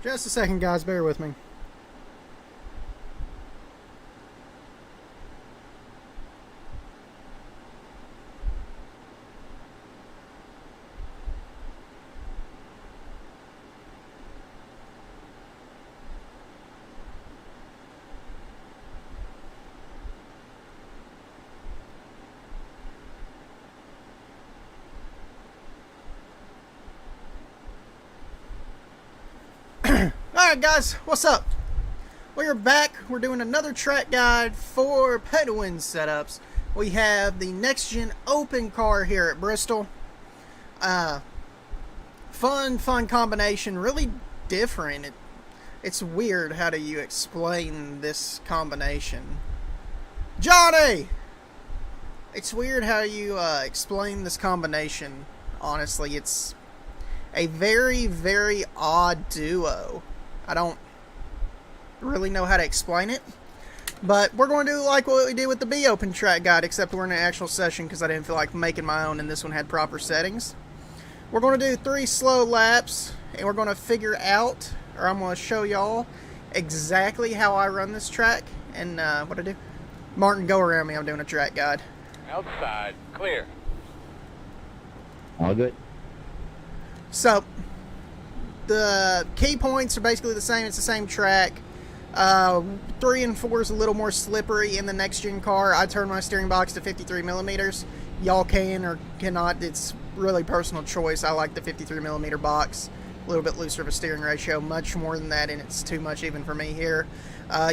Just a second, guys. Bear with me. Alright guys, what's up? We're back. We're doing another track guide for pay-to-win setups. We have the NextGen open car here at Bristol. Fun combination, really different. It's weird. How do you explain this combination? Johnny! It's weird how you explain this combination. Honestly, it's a very odd duo. I don't really know how to explain it, but we're going to do like what we did with the B Open track guide, except we're in an actual session because I didn't feel like making my own and this one had proper settings. We're going to do 3 slow laps, and we're going to figure out, or I'm going to show y'all exactly how I run this track and what I do. Martin, go around me. I'm doing a track guide. Outside, clear. All good. So the key points are basically the same. It's the same track. 3 and 4 is a little more slippery in the next gen car. I turn my steering box to 53 millimeters. Y'all can or cannot. It's really personal choice. I like the 53 millimeter box. A little bit looser of a steering ratio. Much more than that, and it's too much even for me here.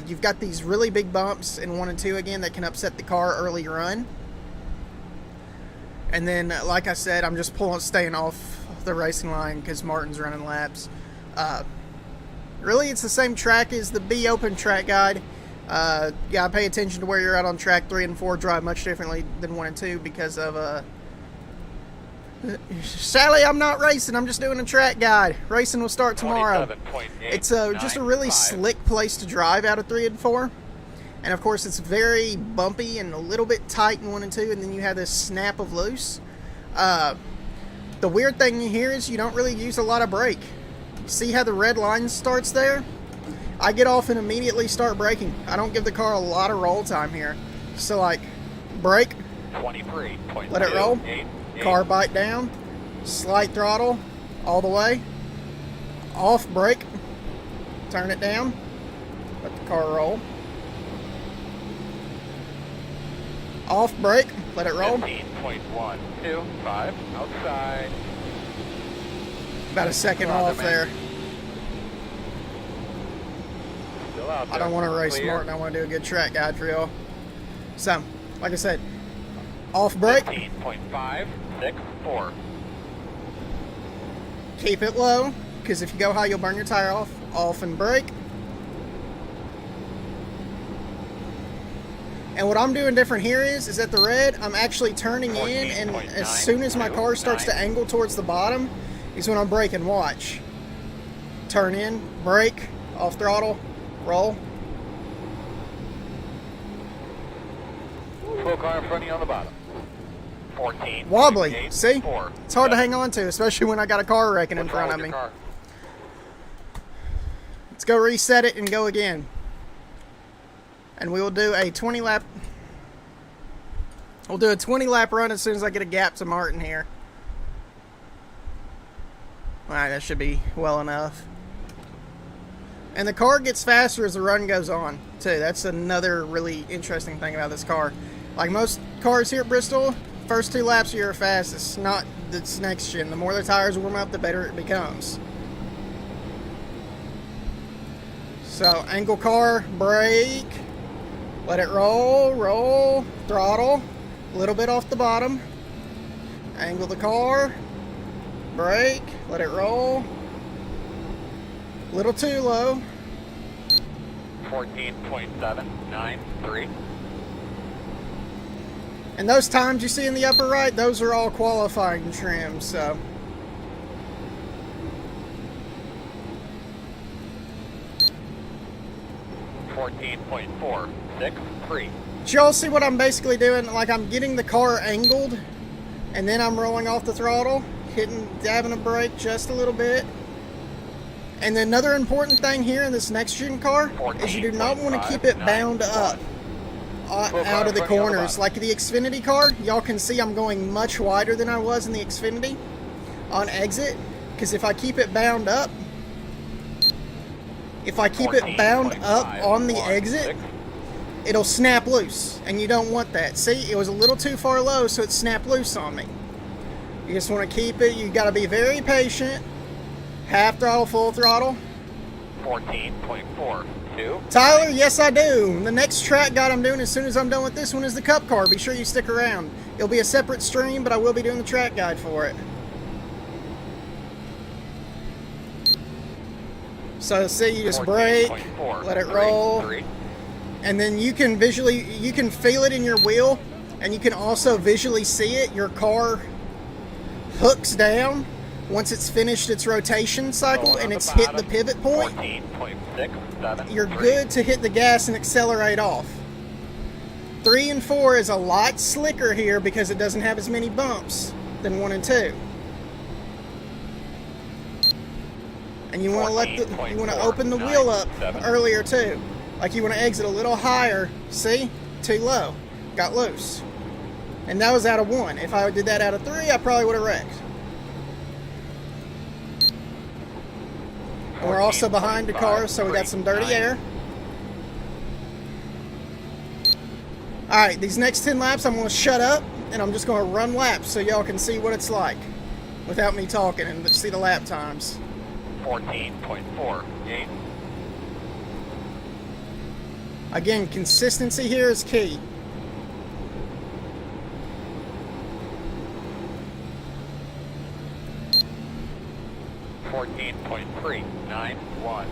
You've got these really big bumps in 1 and 2 again that can upset the car early run. And then, like I said, I'm just staying off the racing line because Martin's running laps. Really, it's the same track as the B Open track guide. Gotta pay attention to where you're at on track. 3 and 4 drive much differently than 1 and 2 because of Sally, I'm not racing. I'm just doing a track guide. Racing will start tomorrow. It's just a really slick place to drive out of 3 and 4. And of course, it's very bumpy and a little bit tight in 1 and 2, and then you have this snap of loose. The weird thing here is you don't really use a lot of brake. See how the red line starts there? I get off and immediately start braking. I don't give the car a lot of roll time here. So like, brake, let it roll, car bite down, slight throttle, all the way, off brake, turn it down, let the car roll, off brake, let it roll. 15.125 outside. About a second off there. Still out there. I don't want to race smart, and I want to do a good track guide for y'all. So, like I said, off brake. 15.564. Keep it low, because if you go high, you'll burn your tire off. Off and brake. And what I'm doing different here is at the red, I'm actually turning in, and as soon as my car starts to angle towards the bottom, is when I'm braking. Watch. Turn in, brake, off throttle, roll. Full car in front of you on the bottom. 14. Wobbly. See? It's hard to hang on to, especially when I got a car wrecking in front of me. Let's go reset it and go again. And we will do a 20 lap. We'll do a 20 lap run as soon as I get a gap to Martin here. Alright, that should be well enough. And the car gets faster as the run goes on, too. That's another really interesting thing about this car. Like most cars here at Bristol, first 2 laps are your fastest. Not this next gen. The more the tires warm up, the better it becomes. So, angle car, brake. Let it roll, roll, throttle, a little bit off the bottom, angle the car, brake, let it roll, a little too low. 14.793. And those times you see in the upper right, those are all qualifying trims, so. 14.463. Did y'all see what I'm basically doing? Like, I'm getting the car angled, and then I'm rolling off the throttle, dabbing a brake just a little bit, And another important thing here in this next-gen car is you do not want to keep it bound up out of the corners. Like the Xfinity car, y'all can see I'm going much wider than I was in the Xfinity on exit, because if I keep it bound up, on the exit, it'll snap loose, and you don't want that. See, it was a little too far low, so it snapped loose on me. You just want to keep it. You got to be very patient. Half throttle, full throttle. 14.42. Tyler, yes I do. The next track guide I'm doing as soon as I'm done with this one is the Cup car. Be sure you stick around. It'll be a separate stream, but I will be doing the track guide for it. So see, you just brake, let it roll, and then you can feel it in your wheel, and you can also visually see it. Your car hooks down once it's finished its rotation cycle and it's hit the pivot point. You're good to hit the gas and accelerate off. 3 and 4 is a lot slicker here because it doesn't have as many bumps than 1 and 2. And you want to open the wheel up earlier too. Like you want to exit a little higher. See? Too low. Got loose. And that was out of 1. If I did that out of 3, I probably would have wrecked. And we're also behind the car, so we got some dirty air. Alright, these next 10 laps I'm going to shut up, and I'm just going to run laps so y'all can see what it's like without me talking and see the lap times. 14.48. Again, consistency here is key. .391.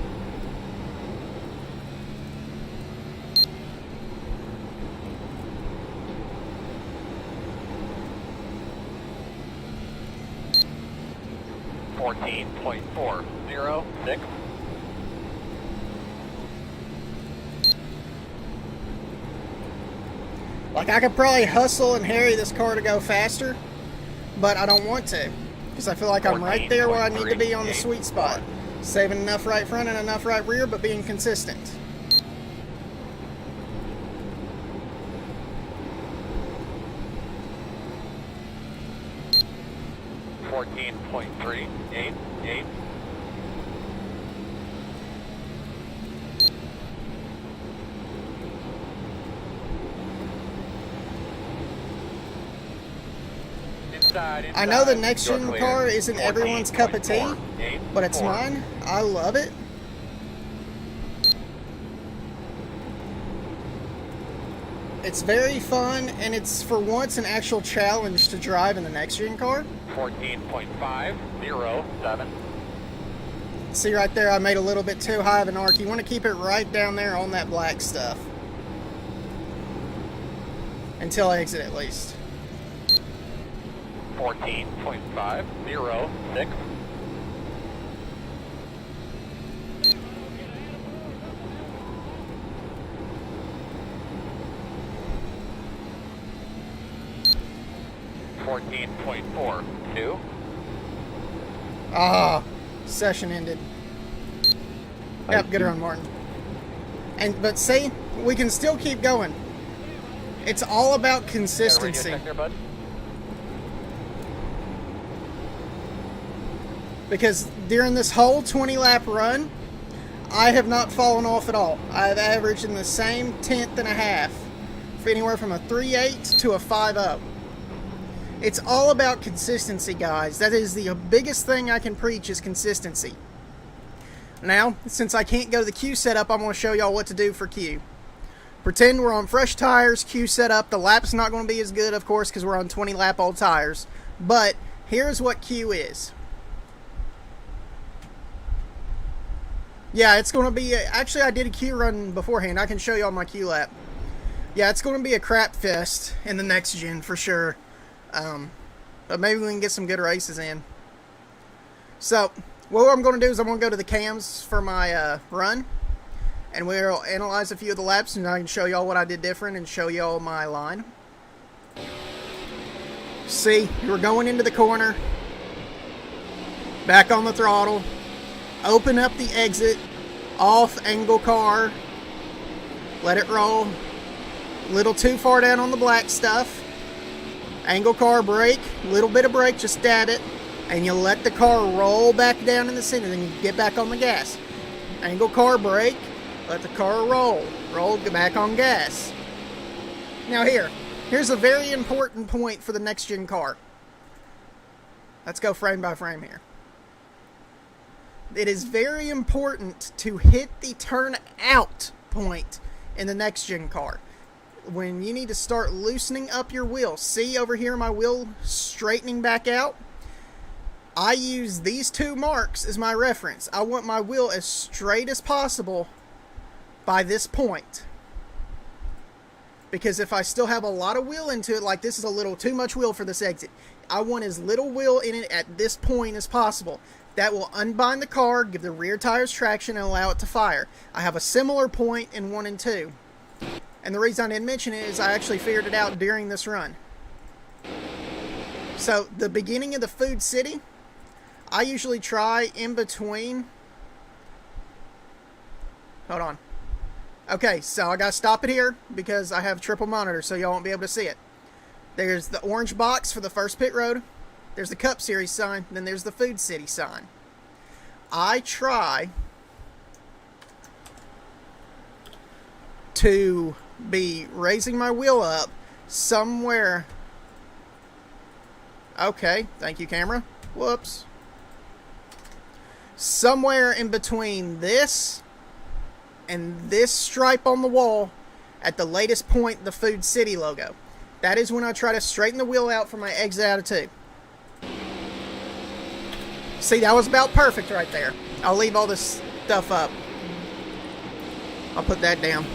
.406. Like I could probably hustle and harry this car to go faster, but I don't want to. Because I feel like I'm right there where I need to be on the sweet spot. Saving enough right front and enough right rear, but being consistent. .388. I know the next-gen car isn't everyone's cup of tea, but it's mine. I love it. It's very fun, and it's for once an actual challenge to drive in the next-gen car. 14.507. See right there, I made a little bit too high of an arc. You want to keep it right down there on that black stuff. Until exit at least. 14.506. .42. Ah, session ended. Yep, good run, Martin. But see, we can still keep going. It's all about consistency. Because during this whole 20-lap run, I have not fallen off at all. I've averaged in the same 10th and a half, for anywhere from a 3.8 to a 5.0. It's all about consistency, guys. That is the biggest thing I can preach is consistency. Now, since I can't go to the Q setup, I'm going to show y'all what to do for Q. Pretend we're on fresh tires, Q setup. The lap's not going to be as good, of course, because we're on 20-lap old tires. But here's what Q is. Yeah, it's going to be... Actually, I did a Q run beforehand. I can show y'all my Q lap. Yeah, it's going to be a crap fest in the next gen for sure. But maybe we can get some good races in. So, what I'm going to do is I'm going to go to the cams for my run. And we'll analyze a few of the laps, and I can show y'all what I did different and show y'all my line. See, we're going into the corner. Back on the throttle. Open up the exit, off angle car, let it roll. Little too far down on the black stuff. Angle car, brake, little bit of brake, just dab it, and you let the car roll back down in the center, then you get back on the gas. Angle car, brake, let the car roll, go back on gas. Now here's a very important point for the next gen car. Let's go frame by frame here. It is very important to hit the turn out point in the next gen car. When you need to start loosening up your wheel. See over here my wheel straightening back out? I use these two marks as my reference. I want my wheel as straight as possible by this point. Because if I still have a lot of wheel into it, like this is a little too much wheel for this exit, I want as little wheel in it at this point as possible. That will unbind the car, give the rear tires traction, and allow it to fire. I have a similar point in 1 and 2. And the reason I didn't mention it is I actually figured it out during this run. So, the beginning of the Food City, I usually try in between. Hold on. Okay, so I gotta stop it here because I have triple monitor, so y'all won't be able to see it. There's the orange box for the first pit road. There's the Cup Series sign. Then there's the Food City sign. I try to be raising my wheel up somewhere. Okay, thank you, camera. Whoops. Somewhere in between this and this stripe on the wall at the latest point, the Food City logo. That is when I try to straighten the wheel out for my exit out of 2. See, that was about perfect right there. I'll leave all this stuff up. I'll put that down.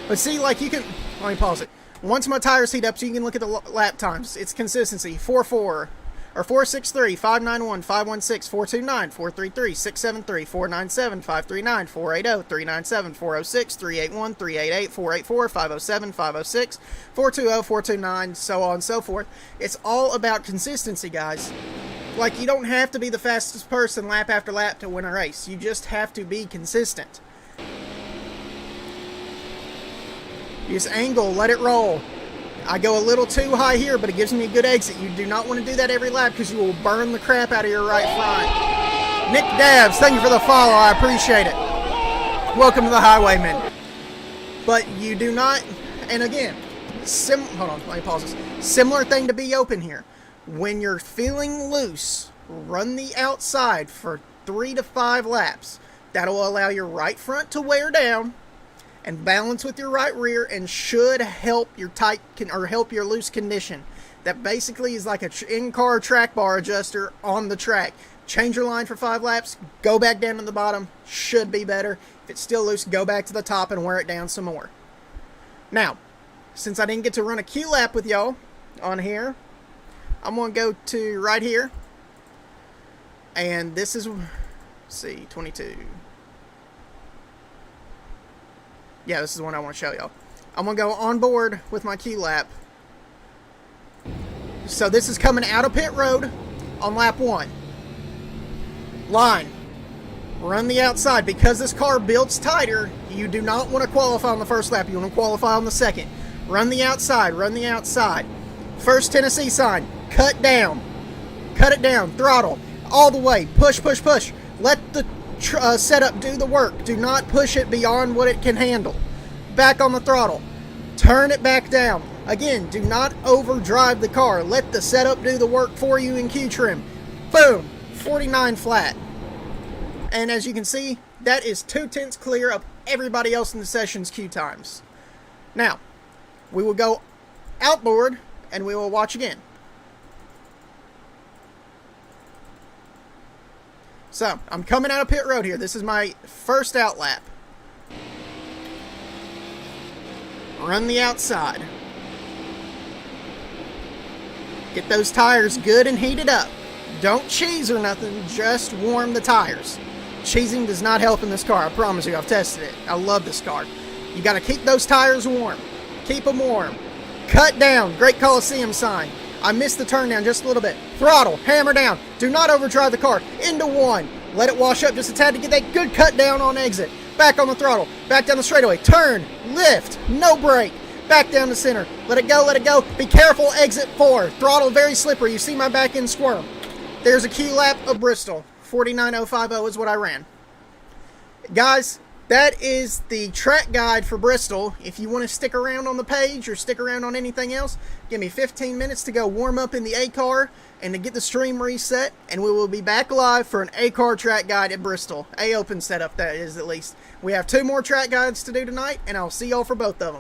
But see, like you can... Let me pause it. Once my tires heat up, so you can look at the lap times. It's consistency. 4.4 or 4.63, 5.91, 5.16, 4.29, 4.33, 6.73, 4.97, 5.39, 4.80, 3.97, 4.06, 3.81, 3.88, 4.84, 5.07, 5.06, 4.20, 4.29, so on and so forth. It's all about consistency, guys. Like, you don't have to be the fastest person lap after lap to win a race. You just have to be consistent. Just angle, let it roll. I go a little too high here, but it gives me a good exit. You do not want to do that every lap because you will burn the crap out of your right front. Nick Dabbs, thank you for the follow. I appreciate it. Welcome to the Highwayman. But you do not, and again, hold on, let me pause this. Similar thing to be open here. When you're feeling loose, run the outside for 3 to 5 laps. That'll allow your right front to wear down and balance with your right rear, and should help your tight or help your loose condition. That basically is like an in-car track bar adjuster on the track. Change your line for 5 laps, go back down to the bottom, should be better. If it's still loose, go back to the top and wear it down some more. Now, since I didn't get to run a Q lap with y'all on here, I'm going to go to right here, and this is, let's see, 22. Yeah, this is the one I want to show y'all. I'm going to go on board with my Q lap. So this is coming out of pit road on lap 1. Line. Run the outside. Because this car builds tighter, you do not want to qualify on the first lap. You want to qualify on the second. Run the outside. Run the outside. First Tennessee sign. Cut down. Cut it down. Throttle. All the way. Push, push, push. Let the setup do the work. Do not push it beyond what it can handle. Back on the throttle. Turn it back down. Again, do not overdrive the car. Let the setup do the work for you in Q trim. Boom. 49 flat. And as you can see, that is 2/10 clear of everybody else in the session's Q times. Now, we will go outboard and we will watch again. So, I'm coming out of pit road here. This is my first out lap. Run the outside. Get those tires good and heated up. Don't cheese or nothing, just warm the tires. Cheesing does not help in this car, I promise you. I've tested it. I love this car. You got to keep those tires warm. Keep them warm. Cut down. Great Coliseum sign. I missed the turn down just a little bit. Throttle. Hammer down. Do not overdrive the car. Into 1. Let it wash up just a tad to get that good cut down on exit. Back on the throttle. Back down the straightaway. Turn. Lift. No brake. Back down the center. Let it go. Let it go. Be careful. Exit 4. Throttle very slippery. You see my back end squirm. There's a key lap of Bristol. 49050 is what I ran. Guys, that is the track guide for Bristol. If you want to stick around on the page or stick around on anything else, give me 15 minutes to go warm up in the A-car and to get the stream reset, and we will be back live for an A-car track guide at Bristol. A-open setup, that is, at least. We have 2 more track guides to do tonight, and I'll see y'all for both of them.